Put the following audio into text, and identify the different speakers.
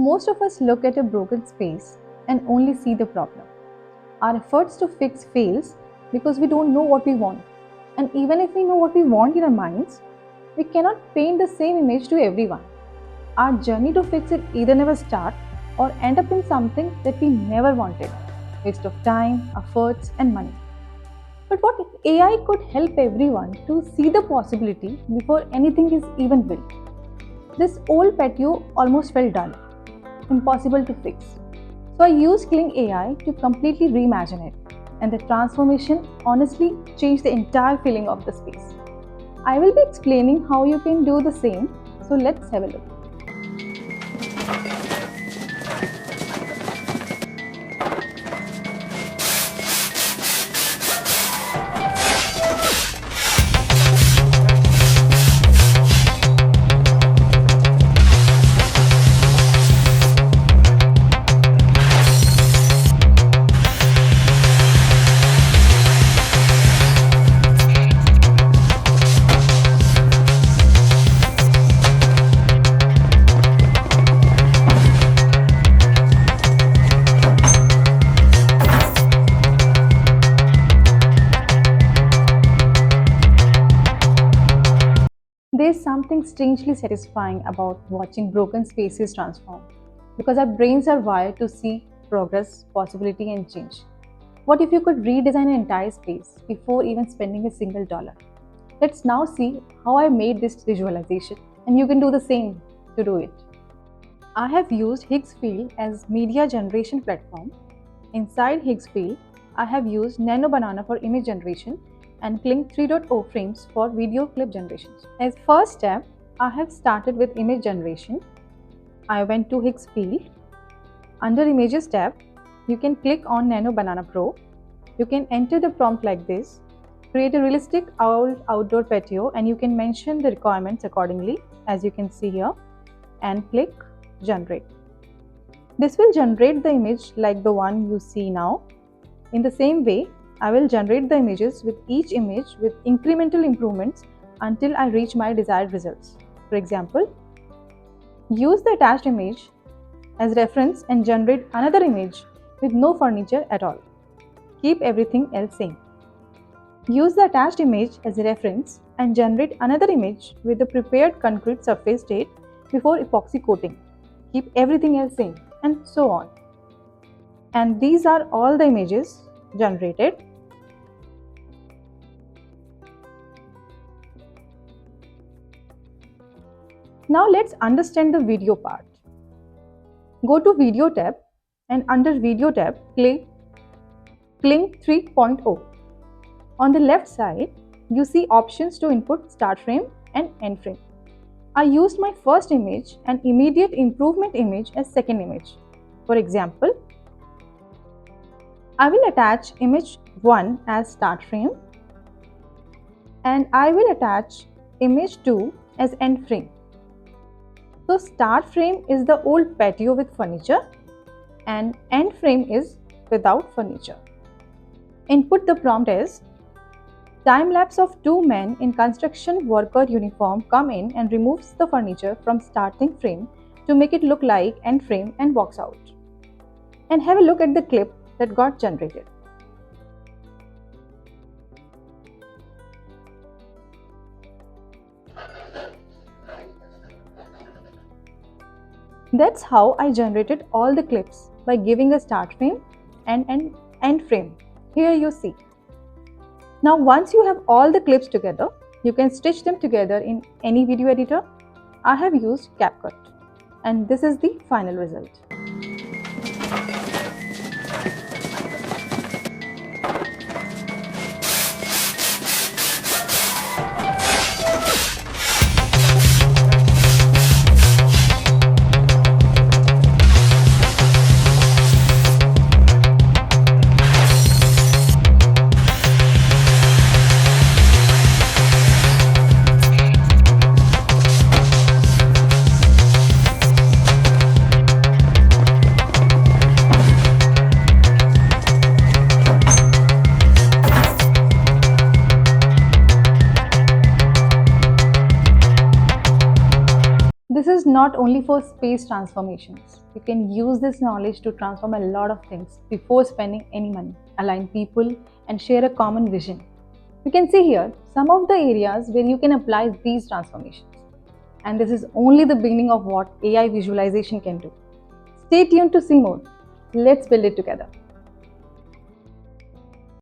Speaker 1: Most of us look at a broken space and only see the problem. Our efforts to fix fails because we don't know what we want. And even if we know what we want in our minds, we cannot paint the same image to everyone. Our journey to fix it either never start or end up in something that we never wanted. Waste of time, efforts and money. But what if AI could help everyone to see the possibility before anything is even built? This old patio almost felt dull, impossible to fix. So I used Kling AI to completely reimagine it, and the transformation honestly changed the entire feeling of the space. I will be explaining how you can do the same, so let's have a look. There's something strangely satisfying about watching broken spaces transform because our brains are wired to see progress, possibility, and change. What if you could redesign an entire space before even spending a single dollar? Let's now see how I made this visualization, and you can do the same to do it. I have used Higgs field as media generation platform. Inside Higgs field, I have used Nano Banana for image generation and Kling 3.0 frames for video clip generations. As first step, I have started with image generation. I went to Higgs field. Under Images tab, you can click on Nano Banana Pro. You can enter the prompt like this. Create a realistic outdoor patio, and you can mention the requirements accordingly, as you can see here, and click Generate. This will generate the image like the one you see now. In the same way, I will generate the images with each image with incremental improvements until I reach my desired results. For example, use the attached image as reference and generate another image with no furniture at all. Keep everything else same. Use the attached image as a reference and generate another image with the prepared concrete surface state before epoxy coating. Keep everything else same, and so on. And these are all the images generated. Now let's understand the video part. Go to Video tab, and under Video tab, click Kling 3.0. On the left side, you see options to input start frame and end frame. I used my first image and immediate improvement image as second image. For example, I will attach image 1 as start frame, and I will attach image 2 as end frame. So start frame is the old patio with furniture and end frame is without furniture. Input the prompt as time lapse of two men in construction worker uniform come in and removes the furniture from starting frame to make it look like end frame and walks out. And have a look at the clip that got generated. That's how I generated all the clips by giving a start frame and an end frame. Here you see. Now once you have all the clips together, you can stitch them together in any video editor. I have used CapCut, and this is the final result. not only for space transformations. You can use this knowledge to transform a lot of things before spending any money, align people, and share a common vision. You can see here some of the areas where you can apply these transformations. And this is only the beginning of what AI visualization can do. Stay tuned to see more. Let's build it together.